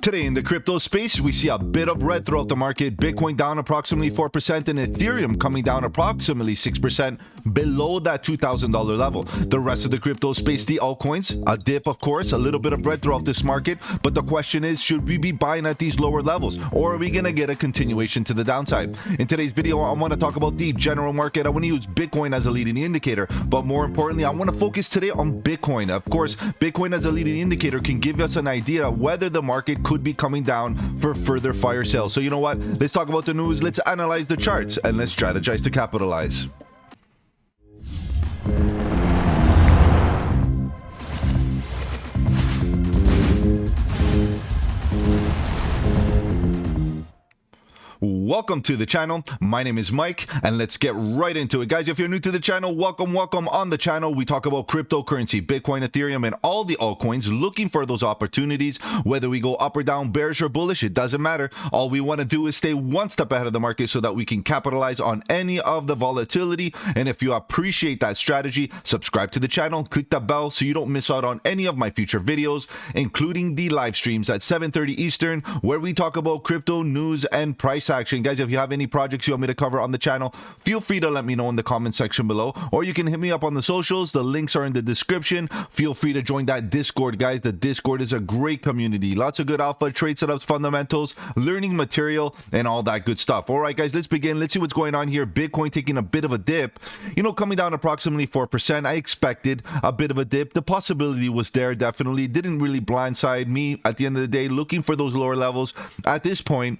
Today in the crypto space, we see a bit of red throughout the market. Bitcoin down approximately 4% and Ethereum coming down approximately 6% below that $2,000 level. The rest of the crypto space, the altcoins, a dip of course, a little bit of red throughout this market. But the question is, should we be buying at these lower levels or are we going to get a continuation to the downside? In today's video, I want to talk about the general market. I want to use Bitcoin as a leading indicator. But more importantly, I want to focus today on Bitcoin. Of course, Bitcoin as a leading indicator can give us an idea whether the market could be coming down for further fire sales. So you know what? Let's talk about the news, let's analyze the charts, and let's strategize to capitalize. Welcome to the channel. My name is Mike and let's get right into it. Guys, if you're new to the channel, welcome. On the channel, we talk about cryptocurrency, Bitcoin, Ethereum, and all the altcoins, looking for those opportunities. Whether we go up or down, bearish or bullish, it doesn't matter. All we want to do is stay one step ahead of the market so that we can capitalize on any of the volatility. And if you appreciate that strategy, subscribe to the channel, click the bell so you don't miss out on any of my future videos, including the live streams at 7:30 Eastern, where we talk about crypto news and price action. Guys, if you have any projects you want me to cover on the channel, feel free to let me know in the comment section below, or you can hit me up on the socials. The links are in the description. Feel free to join that Discord, guys. The Discord is a great community. Lots of good alpha, trade setups, fundamentals, learning material, and all that good stuff. All right, guys, let's begin. Let's see what's going on here. Bitcoin taking a bit of a dip, coming down approximately 4%. I expected a bit of a dip. The possibility was there, definitely. Didn't really blindside me at the end of the day. Looking for those lower levels at this point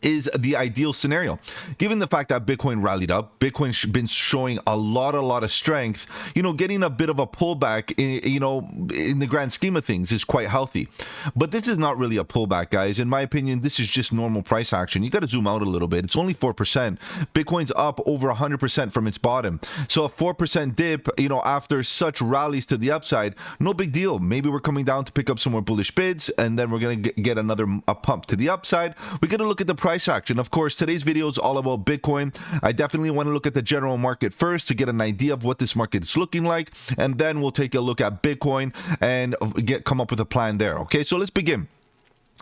is the ideal scenario. Given the fact that Bitcoin rallied up, Bitcoin's been showing a lot of strength, getting a bit of a pullback, in the grand scheme of things is quite healthy. But this is not really a pullback, guys. In my opinion, this is just normal price action. You got to zoom out a little bit. It's only 4%. Bitcoin's up over 100% from its bottom. So a 4% dip, after such rallies to the upside, no big deal. Maybe we're coming down to pick up some more bullish bids, and then we're going to get another pump to the upside. We got to look at the price action. Of course, today's video is all about Bitcoin. I definitely want to look at the general market first to get an idea of what this market is looking like, and then we'll take a look at Bitcoin and come up with a plan there. Okay, so let's begin.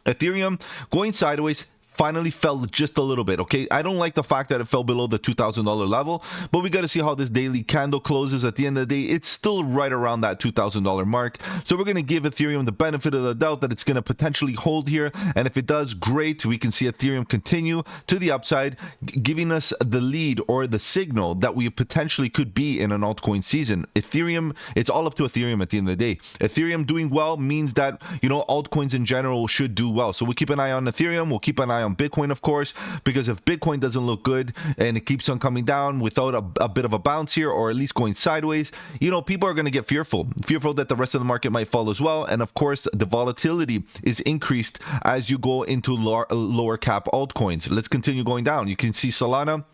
Ethereum going sideways, finally fell just a little bit. Okay, I don't like the fact that it fell below the $2,000 level, but we got to see how this daily candle closes. At the end of the day, it's still right around that $2,000 mark. So we're going to give Ethereum the benefit of the doubt that it's going to potentially hold here, and if it does, great. We can see Ethereum continue to the upside, giving us the lead or the signal that we potentially could be in an altcoin season. Ethereum, it's all up to Ethereum at the end of the day. Ethereum doing well means that altcoins in general should do well. So we'll keep an eye on Ethereum. We'll keep an eye on Bitcoin, of course, because if Bitcoin doesn't look good and it keeps on coming down without a bit of a bounce here, or at least going sideways, people are going to get fearful that the rest of the market might fall as well. And of course, the volatility is increased as you go into lower cap altcoins. Let's continue going down. You can see Solana,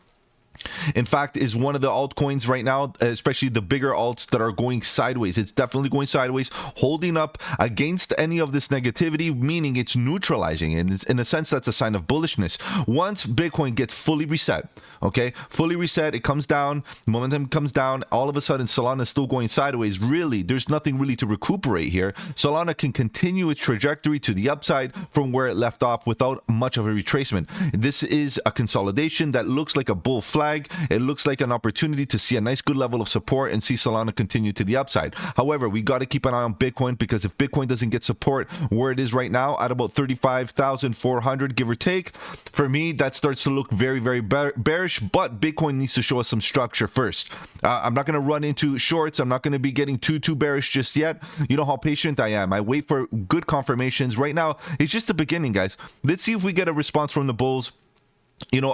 in fact, is one of the altcoins right now, especially the bigger alts, that are going sideways. It's definitely going sideways, holding up against any of this negativity, meaning it's neutralizing. And it's, in a sense, that's a sign of bullishness. Once Bitcoin gets fully reset, it comes down, momentum comes down, all of a sudden Solana is still going sideways. Really, there's nothing really to recuperate here. Solana can continue its trajectory to the upside from where it left off without much of a retracement. This is a consolidation that looks like a bull flag. It looks like an opportunity to see a nice good level of support and see Solana continue to the upside. However, we got to keep an eye on Bitcoin, because if Bitcoin doesn't get support where it is right now at about 35,400, give or take, for me that starts to look very bearish. But Bitcoin needs to show us some structure first. I'm not going to run into shorts. I'm not going to be getting too bearish just yet. You know how patient I am. I wait for good confirmations. Right now it's just the beginning, guys. Let's see if we get a response from the bulls.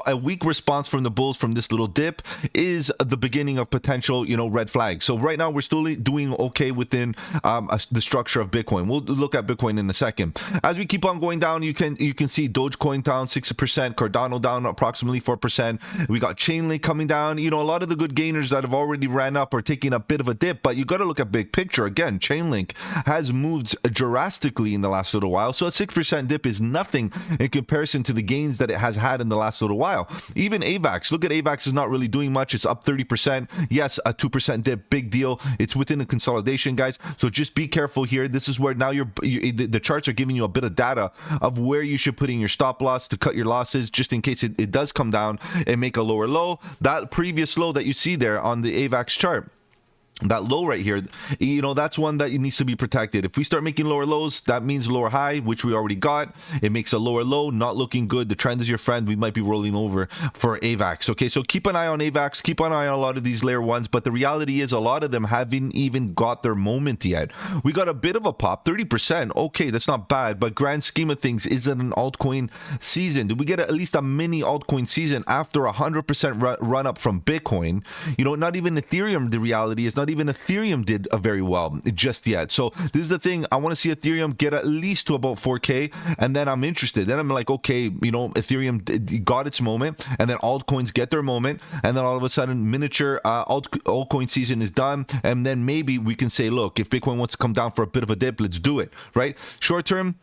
A weak response from the bulls from this little dip is the beginning of potential, red flags. So right now we're still doing okay within the structure of Bitcoin. We'll look at Bitcoin in a second. As we keep on going down, you can see Dogecoin down 6%, Cardano down approximately 4%. We got Chainlink coming down. A lot of the good gainers that have already ran up are taking a bit of a dip, but you got to look at big picture. Again, Chainlink has moved drastically in the last little while. So a 6% dip is nothing in comparison to the gains that it has had in the last last little while. Even AVAX, look at AVAX is not really doing much. It's up 30%. Yes, a 2% dip, big deal. It's within a consolidation, guys. So just be careful here. This is where now the charts are giving you a bit of data of where you should put in your stop loss to cut your losses, just in case it does come down and make a lower low. That previous low that you see there on the AVAX chart, that low right here, you know, that's one that needs to be protected. If we start making lower lows, that means lower high, which we already got. It makes a lower low, not looking good. The trend is your friend. We might be rolling over for AVAX. Okay, so keep an eye on AVAX, keep an eye on a lot of these layer ones, but the reality is a lot of them haven't even got their moment yet. We got a bit of a pop, 30%. Okay, that's not bad, but grand scheme of things, is it an altcoin season? Did we get at least a mini altcoin season after 100% run up from Bitcoin? You know, not even Ethereum, the reality is not even Ethereum did very well just yet. So this is the thing. I want to see Ethereum get at least to about 4K, and then I'm interested. Then I'm like, okay, you know, Ethereum got its moment, and then altcoins get their moment, and then all of a sudden miniature altcoin season is done, and then maybe we can say, look, if Bitcoin wants to come down for a bit of a dip, let's do it, right? Short term,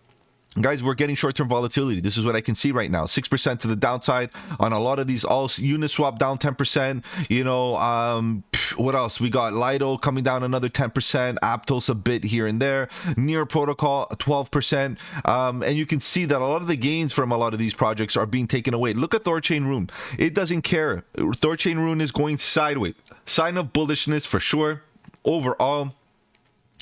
guys, we're getting short-term volatility. This is what I can see right now. 6% to the downside on a lot of these alts. Uniswap down 10%. You know, what else? We got Lido coming down another 10%. Aptos a bit here and there. Near Protocol 12%. And you can see that a lot of the gains from a lot of these projects are being taken away. Look at Thorchain Rune. It doesn't care. Thorchain Rune is going sideways. Sign of bullishness for sure. Overall,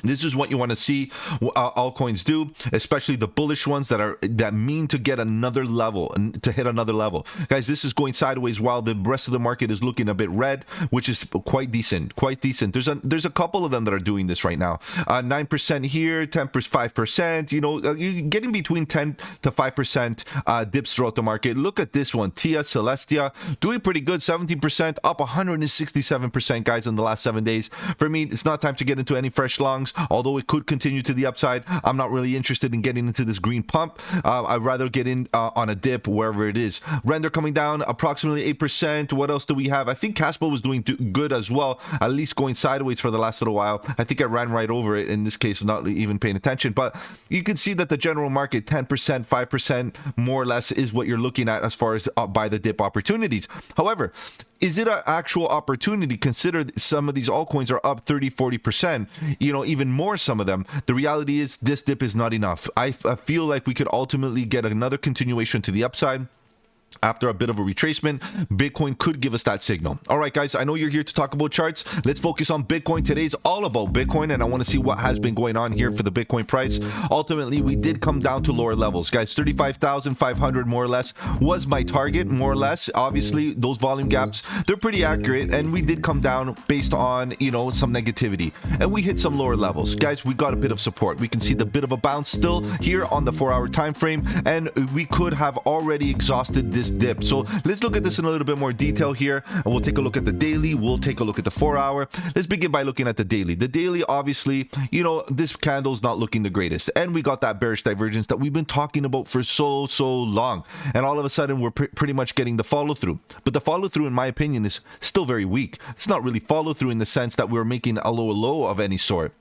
this is what you want to see altcoins do, especially the bullish ones that mean to get another level and to hit another level. Guys, this is going sideways while the rest of the market is looking a bit red, which is quite decent. There's a couple of them that are doing this right now. 9% here, 10%, 5%. You know, you're getting between 10 to 5% dips throughout the market. Look at this one, Tia Celestia, doing pretty good, 17%, up 167%, guys, in the last 7 days. For me, it's not time to get into any fresh longs. Although it could continue to the upside, I'm not really interested in getting into this green pump. I'd rather get in on a dip wherever it is. Render coming down approximately 8%. What else do we have? I think Caspo was doing good as well, at least going sideways for the last little while. I think I ran right over it in this case, not even paying attention. But you can see that the general market, 10%, 5% more or less is what you're looking at as far as buy the dip opportunities. However, is it an actual opportunity? Consider some of these altcoins are up 30, 40%, you know, even more some of them. The reality is this dip is not enough. I feel like we could ultimately get another continuation to the upside. After a bit of a retracement, Bitcoin could give us that signal. All right, guys, I know you're here to talk about charts. Let's focus on Bitcoin. Today's all about Bitcoin, and I want to see what has been going on here for the Bitcoin price. Ultimately, we did come down to lower levels. Guys, 35,500 more or less was my target, more or less. Obviously, those volume gaps, they're pretty accurate, and we did come down based on, you know, some negativity. And we hit some lower levels. Guys, we got a bit of support. We can see the bit of a bounce still here on the 4-hour time frame, and we could have already exhausted this dip. So let's look at this in a little bit more detail here, and we'll take a look at the daily, we'll take a look at the 4-hour. Let's begin by looking at the daily. The daily, obviously, you know, this candle's not looking the greatest, and we got that bearish divergence that we've been talking about for so long, and all of a sudden we're pretty much getting the follow through. But the follow through, in my opinion, is still very weak. It's not really follow through in the sense that we're making a low of any sort.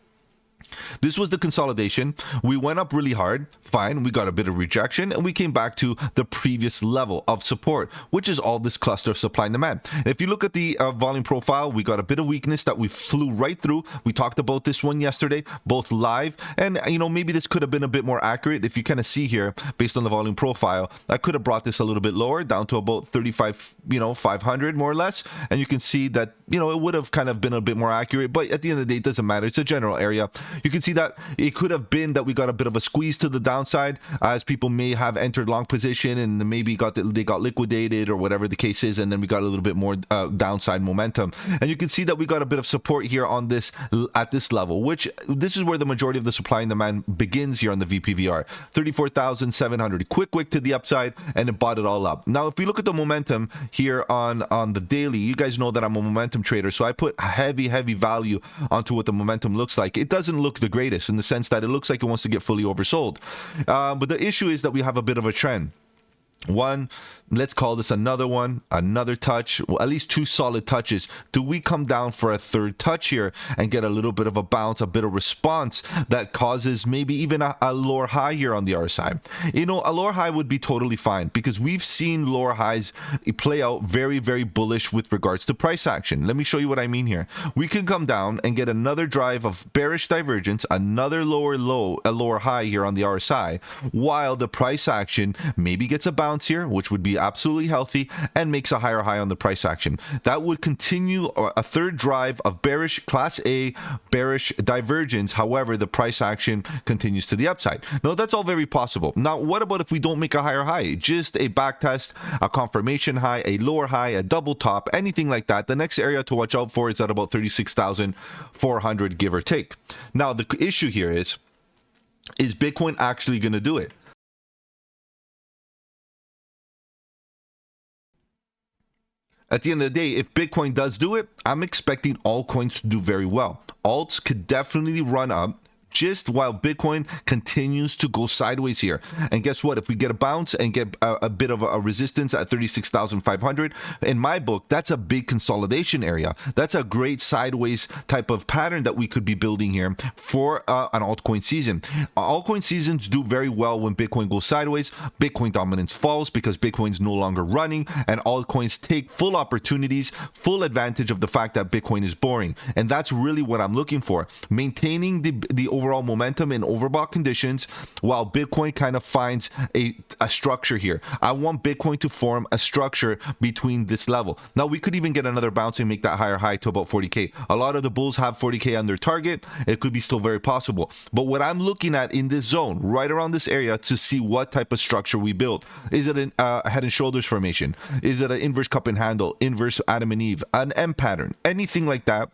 This was the consolidation. We went up really hard. Fine. We got a bit of rejection and we came back to the previous level of support, which is all this cluster of supply and demand. If you look at the volume profile, we got a bit of weakness that we flew right through. We talked about this one yesterday, both live, and you know, maybe this could have been a bit more accurate. If you kind of see here, based on the volume profile, I could have brought this a little bit lower, down to about 35, 500 more or less. And you can see that, it would have kind of been a bit more accurate, but at the end of the day, it doesn't matter. It's a general area. You can see that it could have been that we got a bit of a squeeze to the downside, as people may have entered long position and maybe they got liquidated or whatever the case is, and then we got a little bit more downside momentum. And you can see that we got a bit of support here on this at this level, which this is where the majority of the supply and demand begins here on the VPVR. 34,700, quick to the upside, and it bought it all up. Now, if we look at the momentum here on the daily, you guys know that I'm a momentum trader, so I put heavy value onto what the momentum looks like. It doesn't look the greatest in the sense that it looks like it wants to get fully oversold, but the issue is that we have a bit of a trend. one, let's call this another one, another touch, well, at least two solid touches. Do we come down for a third touch here and get a little bit of a bounce, a bit of response that causes maybe even a lower high here on the RSI? You know, a lower high would be totally fine because we've seen lower highs play out very, very bullish with regards to price action. Let me show you what I mean here. We can come down and get another drive of bearish divergence, another lower low, a lower high here on the RSI, while the price action maybe gets a bounce here, which would be absolutely healthy, and makes a higher high on the price action. That would continue a third drive of bearish class A bearish divergence. However, the price action continues to the upside. Now, that's all very possible. Now, what about if we don't make a higher high? Just a back test, a confirmation high, a lower high, a double top, anything like that. The next area to watch out for is at about 36,400, give or take. Now, the issue here is Bitcoin actually going to do it? At the end of the day, if Bitcoin does do it, I'm expecting altcoins to do very well. Alts could definitely run up just while Bitcoin continues to go sideways here. And guess what? If we get a bounce and get a bit of a resistance at 36,500, in my book, that's a big consolidation area. That's a great sideways type of pattern that we could be building here for an altcoin season. Altcoin seasons do very well when Bitcoin goes sideways. Bitcoin dominance falls because Bitcoin's no longer running, and altcoins take full opportunities, full advantage of the fact that Bitcoin is boring. And that's really what I'm looking for. Maintaining the overall momentum in overbought conditions while Bitcoin kind of finds a structure here. I want Bitcoin to form a structure between this level. Now, we could even get another bounce and make that higher high to about 40K. A lot of the bulls have 40K on their target. It could be still very possible. But what I'm looking at in this zone, right around this area, to see what type of structure we build. Is it a head and shoulders formation? Is it an inverse cup and handle, inverse Adam and Eve, an M pattern, anything like that?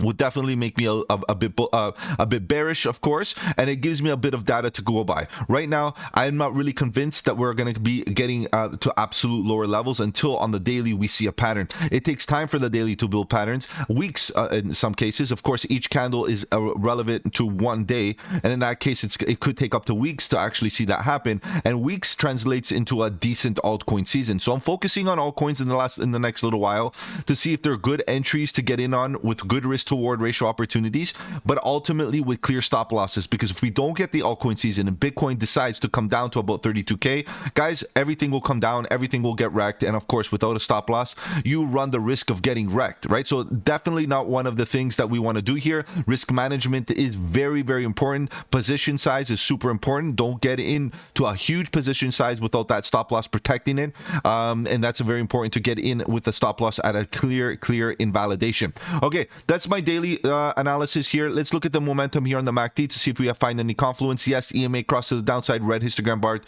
Would definitely make me a bit bearish, of course, and it gives me a bit of data to go by. Right now, I'm not really convinced that we're going to be getting to absolute lower levels until on the daily we see a pattern. It takes time for the daily to build patterns, weeks in some cases. Of course, each candle is relevant to one day, and in that case, it could take up to weeks to actually see that happen. And weeks translates into a decent altcoin season. So I'm focusing on altcoins in the next little while to see if they're good entries to get in on with good risk toward ratio opportunities, but ultimately with clear stop losses, because if we don't get the altcoin season and Bitcoin decides to come down to about 32K, guys, everything will come down, everything will get wrecked, and of course, without a stop loss, you run the risk of getting wrecked, right? So definitely not one of the things that we want to do here. Risk management is very, very important. Position size is super important. Don't get into a huge position size without that stop loss protecting it, and that's very important to get in with the stop loss at a clear invalidation. Okay, that's my daily analysis here. Let's look at the momentum here on the MACD to see if we find any confluence. Yes, EMA crossed to the downside, red histogram bar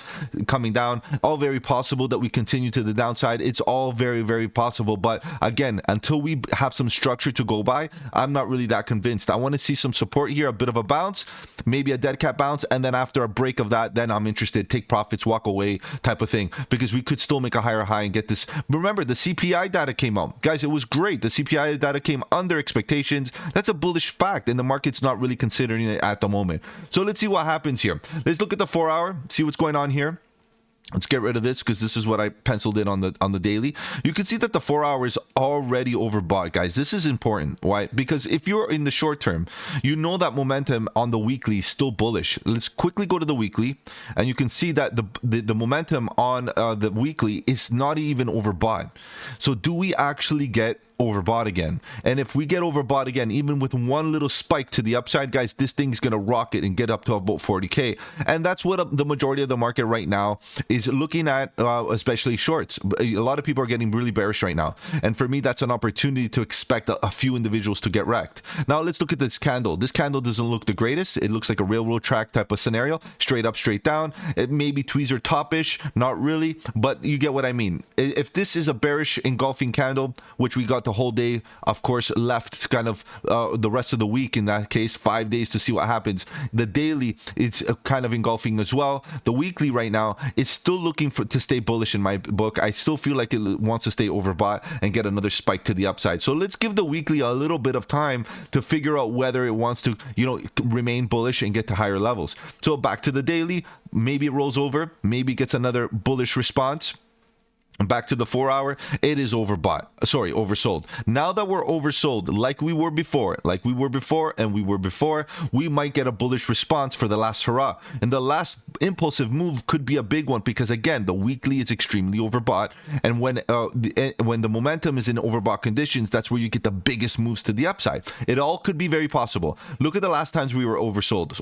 coming down. All very possible that we continue to the downside. It's all very, very possible. But again, until we have some structure to go by, I'm not really that convinced. I want to see some support here, a bit of a bounce, maybe a dead cat bounce, and then after a break of that, then I'm interested. Take profits, walk away type of thing, because we could still make a higher high and get this. Remember, the CPI data came out. Guys, it was great. The CPI data came under expectations. That's a bullish fact, and the market's not really considering it at the moment. So let's see what happens here. Let's look at the 4 hour, see what's going on here. Let's get rid of this because this is what I penciled in on the daily. You can see that the 4 hour is already overbought, guys. This is important. Why? Because if you're in the short term, you know that momentum on the weekly is still bullish. Let's quickly go to the weekly, and you can see that the momentum on the weekly is not even overbought. So do we actually get overbought again? And if we get overbought again, even with one little spike to the upside, guys, this thing's gonna rocket and get up to about 40K. And that's what the majority of the market right now is looking at, especially shorts. A lot of people are getting really bearish right now, and for me, that's an opportunity to expect a few individuals to get wrecked. Now let's look at this candle. This candle doesn't look the greatest. It looks like a railroad track type of scenario, straight up, straight down. It may be tweezer topish, not really, but you get what I mean. If this is a bearish engulfing candle, which we got the whole day, of course, left, kind of the rest of the week, in that case 5 days, to see what happens. The daily, it's kind of engulfing as well. The weekly right now is still looking to stay bullish in my book. I still feel like it wants to stay overbought and get another spike to the upside. So let's give the weekly a little bit of time to figure out whether it wants to, remain bullish and get to higher levels. So back to the daily, maybe it rolls over, maybe gets another bullish response. Back to the 4-hour, it is oversold. Now that we're oversold, like we were before, we might get a bullish response for the last hurrah. And the last impulsive move could be a big one, because again, the weekly is extremely overbought. And when the momentum is in overbought conditions, that's where you get the biggest moves to the upside. It all could be very possible. Look at the last times we were oversold,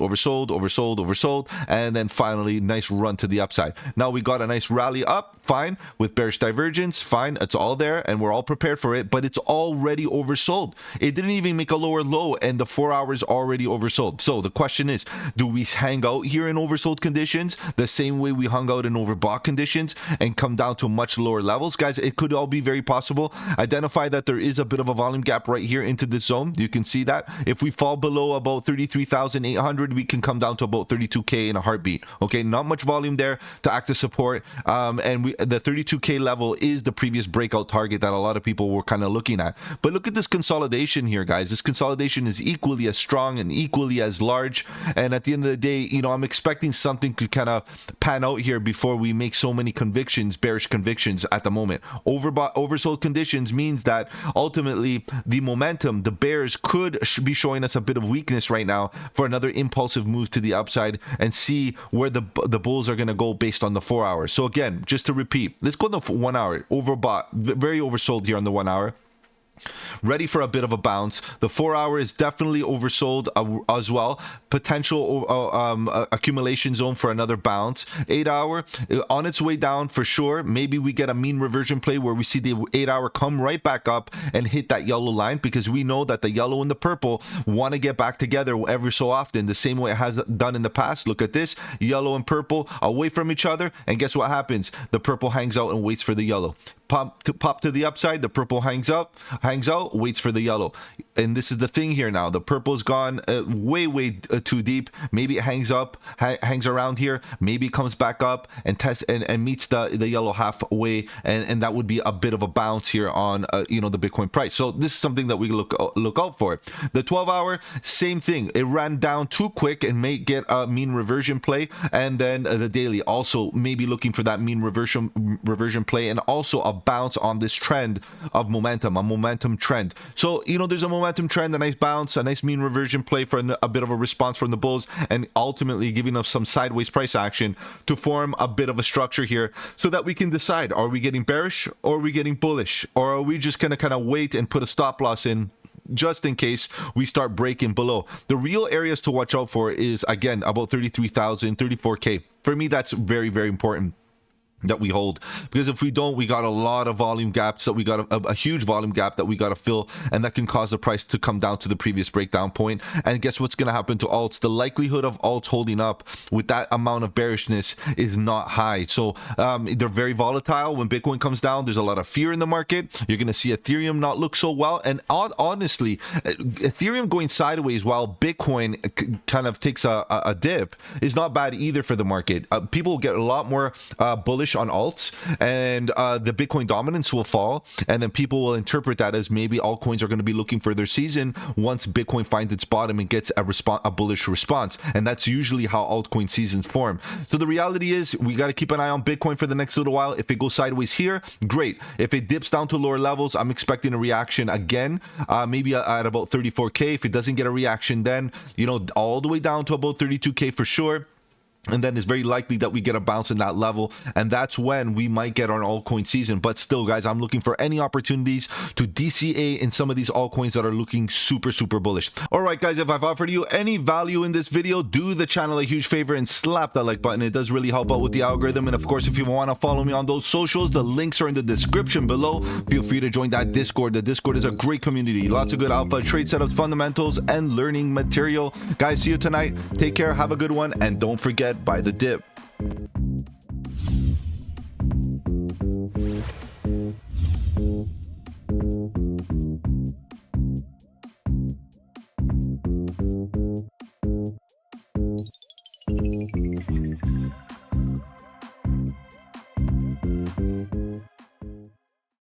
and then finally, nice run to the upside. Now we got a nice rally up, fine, with bearish divergence, fine, it's all there and we're all prepared for it, but it's already oversold. It didn't even make a lower low and the 4 hours already oversold. So the question is, do we hang out here in oversold conditions the same way we hung out in overbought conditions and come down to much lower levels? Guys, it could all be very possible. Identify that there is a bit of a volume gap right here into this zone. You can see that if we fall below about 33,800, we can come down to about 32k in a heartbeat. Okay, not much volume there to act as support, and the 32k level is the previous breakout target that a lot of people were kind of looking at. But look at this consolidation here, guys. This consolidation is equally as strong and equally as large, and at the end of the day, I'm expecting something to kind of pan out here before we make so many bearish convictions at the moment. Oversold conditions means that ultimately the momentum, the bears could be showing us a bit of weakness right now for another impulsive move to the upside, and see where the bulls are going to go based on the 4 hours. So again, just to repeat, let's go to 1 hour. Overbought, very oversold here on the 1 hour. Ready for a bit of a bounce. The 4 hour is definitely oversold as well. Potential accumulation zone for another bounce. 8 hour on its way down for sure. Maybe we get a mean reversion play where we see the 8 hour come right back up and hit that yellow line, because we know that the yellow and the purple want to get back together every so often, the same way it has done in the past. Look at this, yellow and purple away from each other, and guess what happens? The purple hangs out and waits for the yellow. Pop to the upside, the purple hangs out, waits for the yellow. And this is the thing here now. The purple's gone way too deep. Maybe it hangs around here. Maybe it comes back up and meets the yellow halfway, and that would be a bit of a bounce here on the Bitcoin price. So this is something that we look out for. The 12 hour, same thing. It ran down too quick and may get a mean reversion play, and then the daily also maybe looking for that mean reversion play, and also a bounce on this trend of momentum, a momentum trend. So there's a momentum trend, a nice bounce, a nice mean reversion play for a bit of a response from the bulls, and ultimately giving us some sideways price action to form a bit of a structure here, so that we can decide, are we getting bearish or are we getting bullish, or are we just gonna kind of wait and put a stop loss in just in case we start breaking below. The real areas to watch out for is, again, about 33,000, 34k. For me, that's very, very important that we hold, because if we don't, we got a lot of volume gaps that we got a huge volume gap that we got to fill, and that can cause the price to come down to the previous breakdown point. And guess what's going to happen to alts? The likelihood of alts holding up with that amount of bearishness is not high. So they're very volatile. When Bitcoin comes down, there's a lot of fear in the market. You're going to see Ethereum not look so well, and honestly, Ethereum going sideways while Bitcoin kind of takes a dip is not bad either for the market. People get a lot more bullish on alts, and the Bitcoin dominance will fall, and then people will interpret that as maybe altcoins are going to be looking for their season once Bitcoin finds its bottom and gets a bullish response. And that's usually how altcoin seasons form. So the reality is, we got to keep an eye on Bitcoin for the next little while. If it goes sideways here, great. If it dips down to lower levels, I'm expecting a reaction again, maybe at about 34k. If it doesn't get a reaction, then all the way down to about 32k for sure. And then it's very likely that we get a bounce in that level, and that's when we might get our altcoin season. But still, guys, I'm looking for any opportunities to DCA in some of these altcoins that are looking super bullish. All right, guys, if I've offered you any value in this video, do the channel a huge favor and slap that like button. It does really help out with the algorithm. And of course, if you want to follow me on those socials, the links are in the description below. Feel free to join that Discord. The Discord is a great community, lots of good alpha, trade setups, fundamentals, and learning material. Guys, see you tonight. Take care, have a good one, and don't forget, buy the dip.